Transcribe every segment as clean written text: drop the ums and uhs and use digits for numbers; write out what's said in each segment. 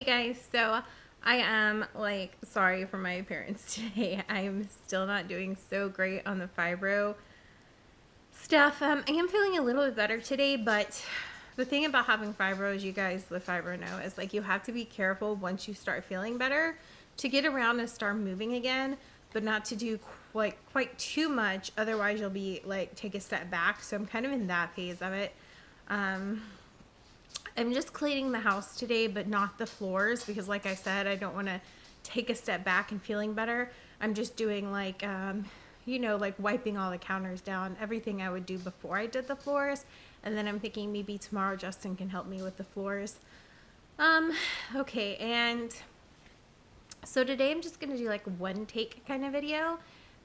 Hey guys, so I am like sorry for my appearance today. I'm still not doing so great on the fibro stuff. I am feeling a little bit better today, but the thing about having fibro, as you guys with fibro know, is like you have to be careful once you start feeling better to get around and start moving again, but not to do quite too much. Otherwise, you'll be like take a step back. So I'm kind of in that phase of it. I'm just cleaning the house today, but not the floors because like I said, I don't want to take a step back and feeling better. I'm just doing like, like wiping all the counters down, everything I would do before I did the floors. And then I'm thinking maybe tomorrow Justin can help me with the floors. Okay. And so today I'm just going to do like one take kind of video,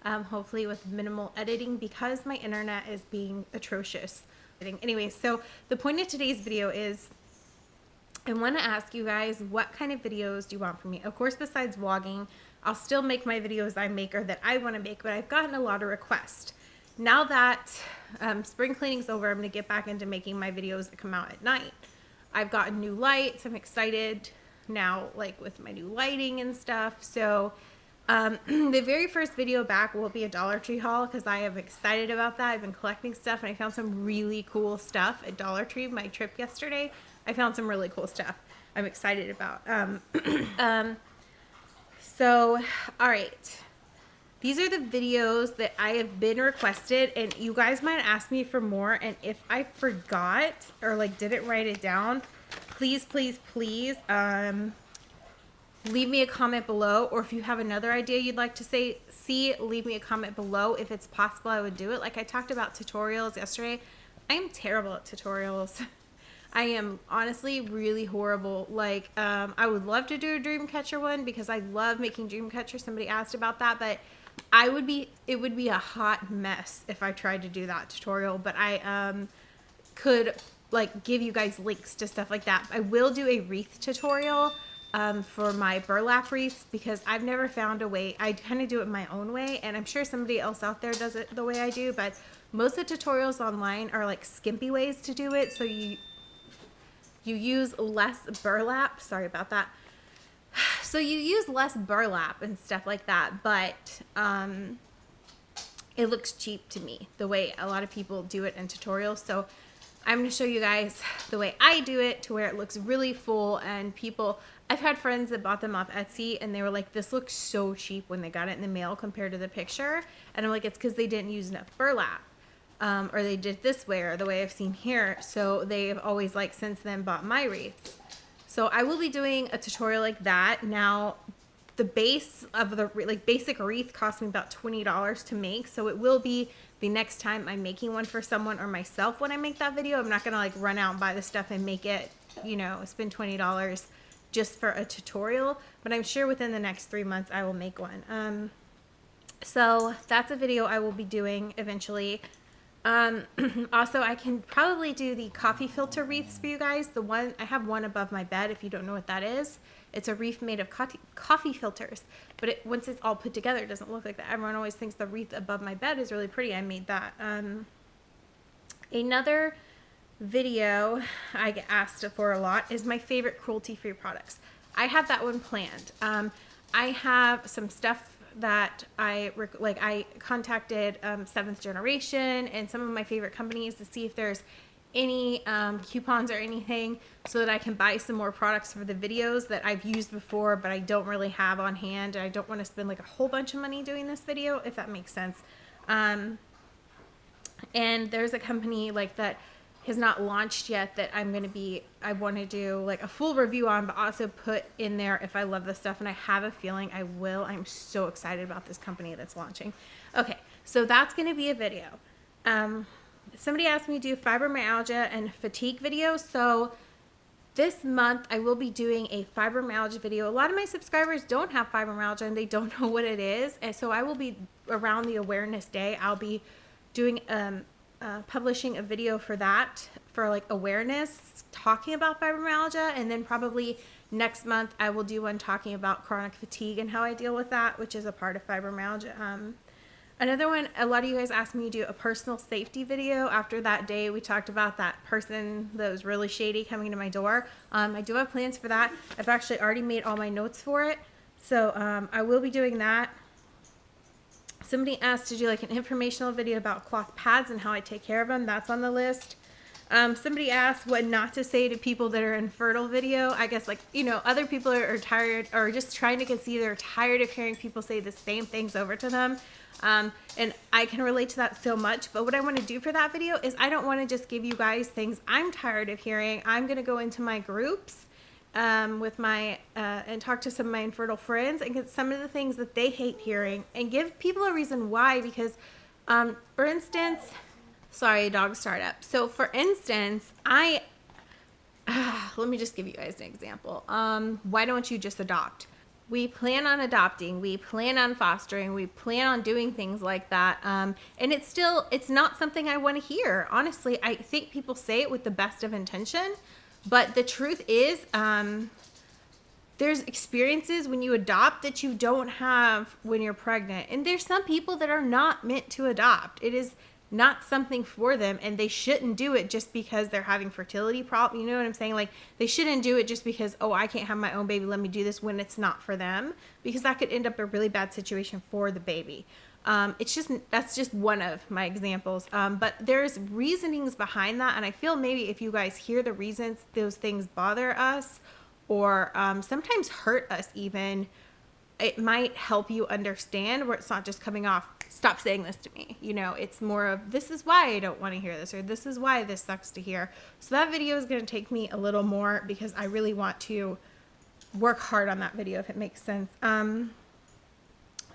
hopefully with minimal editing because my internet is being atrocious. Anyway, so the point of today's video is I want to ask you guys, what kind of videos do you want from me? Of course, besides vlogging, I'll still make my videos I make or that I want to make, but I've gotten a lot of requests. Now that spring cleaning's over, I'm going to get back into making my videos that come out at night. I've gotten new lights. I'm excited now, like with my new lighting and stuff. So the very first video back will be a Dollar Tree haul because I am excited about that. I've been collecting stuff and I found some really cool stuff at Dollar Tree. My trip yesterday, I found some really cool stuff I'm excited about. So, all right. These are the videos that I have been requested, and you guys might ask me for more, and if I forgot or like didn't write it down, please, please, please, leave me a comment below, or if you have another idea you'd like to see, leave me a comment below. If it's possible, I would do it. Like I talked about tutorials yesterday. I am terrible at tutorials. I am honestly really horrible. Like, I would love to do a dream catcher one because I love making dream catcher. Somebody asked about that, but it would be a hot mess if I tried to do that tutorial, but I, could like give you guys links to stuff like that. I will do a wreath tutorial, for my burlap wreaths because I've never found a way. I kind of do it my own way, and I'm sure somebody else out there does it the way I do, but most of the tutorials online are like skimpy ways to do it. So you use less burlap. Sorry about that. So you use less burlap and stuff like that, but it looks cheap to me the way a lot of people do it in tutorials. So I'm going to show you guys the way I do it to where it looks really full, and I've had friends that bought them off Etsy and they were like, this looks so cheap when they got it in the mail compared to the picture. And I'm like, it's because they didn't use enough burlap. Or they did this way or the way I've seen here. So they've always like since then bought my wreaths. So I will be doing a tutorial like that. Now the base of the like basic wreath cost me about $20 to make. So it will be the next time I'm making one for someone or myself when I make that video. I'm not going to like run out and buy the stuff and make it, spend $20 just for a tutorial, but I'm sure within the next 3 months I will make one. So that's a video I will be doing eventually. Also, I can probably do the coffee filter wreaths for you guys. I have one above my bed. If you don't know what that is, it's a wreath made of coffee filters, but once it's all put together, it doesn't look like that. Everyone always thinks the wreath above my bed is really pretty. I made that. Another video I get asked for a lot is my favorite cruelty-free products. I have that one planned. I have some stuff that I contacted Seventh Generation and some of my favorite companies to see if there's any coupons or anything so that I can buy some more products for the videos that I've used before but I don't really have on hand, and I don't want to spend like a whole bunch of money doing this video, if that makes sense. And there's a company like that has not launched yet that I want to do like a full review on, but also put in there if I love this stuff, and I have a feeling I will. I'm so excited about this company that's launching. Okay, so that's going to be a video. Somebody asked me to do fibromyalgia and fatigue videos, so this month I will be doing a fibromyalgia video. A lot of my subscribers don't have fibromyalgia and they don't know what it is, and so I will be around the awareness day. I'll be doing publishing a video for that, for like awareness, talking about fibromyalgia, and then probably next month I will do one talking about chronic fatigue and how I deal with that, which is a part of fibromyalgia. Another one, a lot of you guys asked me to do a personal safety video after that day we talked about that person that was really shady coming to my door. I do have plans for that. I've actually already made all my notes for it. So I will be doing that. Somebody asked to do like an informational video about cloth pads and how I take care of them. That's on the list. Somebody asked what not to say to people that are infertile video. I guess, like, you know, other people are tired or just trying to conceive. They're tired of hearing people say the same things over to them. And I can relate to that so much. But what I want to do for that video is I don't want to just give you guys things I'm tired of hearing. I'm going to go into my groups with my and talk to some of my infertile friends and get some of the things that they hate hearing and give people a reason why. Because for instance, sorry, dog startup. So for instance, let me just give you guys an example. Why don't you just adopt? We plan on adopting, we plan on fostering, we plan on doing things like that. And it's not something I want to hear. Honestly, I think people say it with the best of intention, but the truth is, there's experiences when you adopt that you don't have when you're pregnant. And there's some people that are not meant to adopt. It is not something for them, and they shouldn't do it just because they're having fertility problems. You know what I'm saying? Like, they shouldn't do it just because, oh, I can't have my own baby, let me do this, when it's not for them, because that could end up a really bad situation for the baby. That's just one of my examples. But there's reasonings behind that, and I feel maybe if you guys hear the reasons those things bother us or sometimes hurt us even, it might help you understand where it's not just coming off, stop saying this to me. You know, it's more of, this is why I don't want to hear this, or this is why this sucks to hear. So that video is going to take me a little more because I really want to work hard on that video, if it makes sense.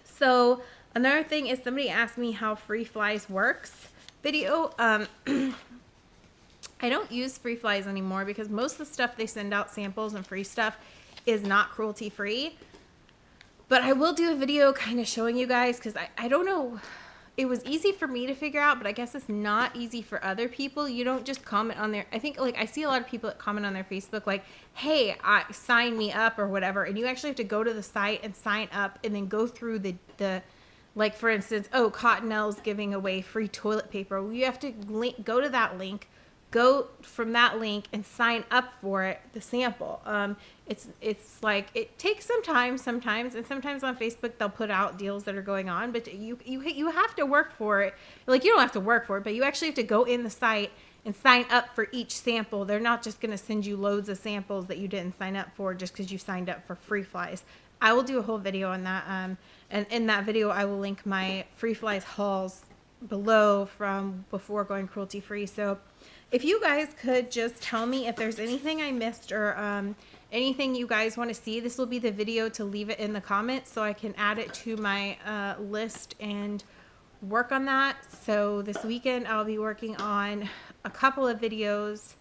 So another thing is somebody asked me how Free Flies works video. I don't use Free Flies anymore because most of the stuff they send out, samples and free stuff, is not cruelty free. But I will do a video kind of showing you guys, because I don't know, it was easy for me to figure out, but I guess it's not easy for other people. You don't just comment on their, I think, like, I see a lot of people that comment on their Facebook like, hey, sign me up or whatever, and you actually have to go to the site and sign up and then go through the like, for instance, oh, Cottonelle's giving away free toilet paper. Well, you have to go to that link, go from that link and sign up for it, the sample. It's like, it takes some time sometimes, and sometimes on Facebook they'll put out deals that are going on, but you have to work for it. Like, you don't have to work for it, but you actually have to go in the site and sign up for each sample. They're not just going to send you loads of samples that you didn't sign up for just because you signed up for Free Flies. I will do a whole video on that, and in that video I will link my Free Flies hauls below from before going cruelty free. So if you guys could just tell me if there's anything I missed or anything you guys want to see, this will be the video to leave it in the comments so I can add it to my list and work on that. So this weekend I'll be working on a couple of videos.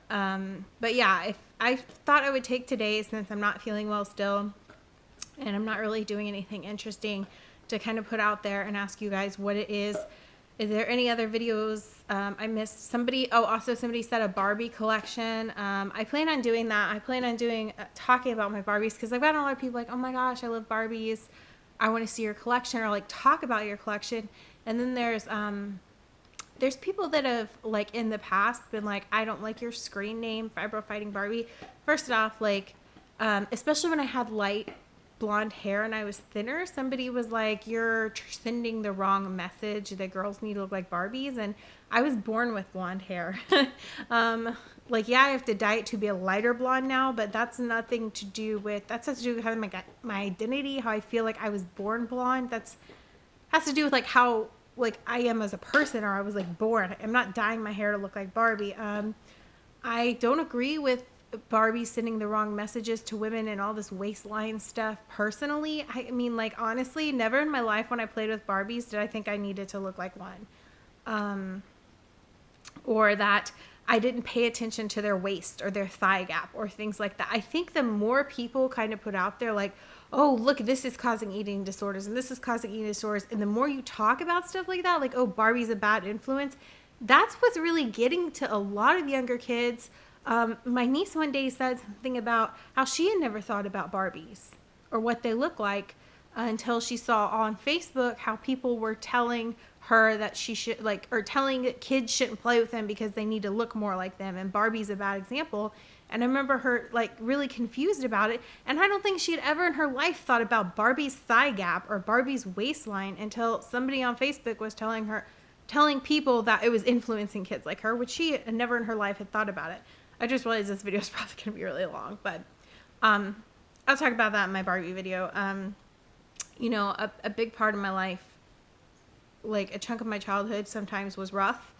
But yeah, I thought I would take today, since I'm not feeling well still and I'm not really doing anything interesting, to kind of put out there and ask you guys what it is. Is there any other videos I missed? Also somebody said a Barbie collection. I plan on doing that. I plan on doing talking about my Barbies, because I've gotten a lot of people like, oh my gosh, I love Barbies, I want to see your collection, or like talk about your collection. And then there's people that have, like, in the past been like, I don't like your screen name, Fibro Fighting Barbie. First off, like, especially when I had light blonde hair and I was thinner, somebody was like, you're sending the wrong message, that girls need to look like Barbies. And I was born with blonde hair. Like, yeah, I have to dye it to be a lighter blonde now, but that's nothing to do with, that's has to do with having my identity, how I feel like I was born blonde. That's has to do with like how, like, I am as a person, or I was like born. I'm not dyeing my hair to look like Barbie. I don't agree with Barbie sending the wrong messages to women and all this waistline stuff. Personally, I mean, like, honestly, never in my life when I played with Barbies did I think I needed to look like one, or that I didn't pay attention to their waist or their thigh gap or things like that. I think the more people kind of put out there like, oh, look, this is causing eating disorders and this is causing eating disorders, and the more you talk about stuff like that, like, oh, Barbie's a bad influence, that's what's really getting to a lot of younger kids. My niece one day said something about how she had never thought about Barbies or what they look like. until she saw on Facebook how people were telling her that she should, like, or telling that kids shouldn't play with them because they need to look more like them, and Barbie's a bad example. And I remember her like really confused about it, and I don't think she had ever in her life thought about Barbie's thigh gap or Barbie's waistline until somebody on Facebook was telling people that it was influencing kids like her, which she had never in her life had thought about it. I just realized this video is probably going to be really long, but I'll talk about that in my Barbie video. You know, a big part of my life, like a chunk of my childhood sometimes was rough,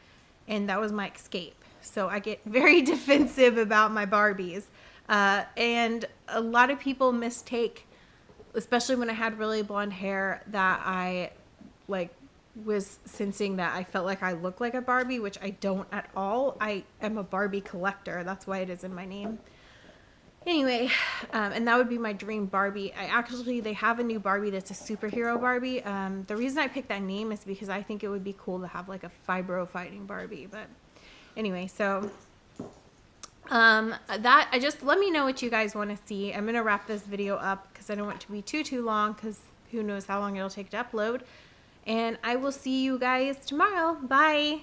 and that was my escape. So I get very defensive about my Barbies. And a lot of people mistake, especially when I had really blonde hair, that I like was sensing that I felt like I looked like a Barbie, which I don't at all. I am a Barbie collector. That's why it is in my name. Anyway, and that would be my dream Barbie. They have a new Barbie that's a superhero Barbie. The reason I picked that name is because I think it would be cool to have like a fibro fighting Barbie. But anyway, so I just let me know what you guys want to see. I'm gonna wrap this video up because I don't want it to be too long, because who knows how long it'll take to upload. And I will see you guys tomorrow. Bye.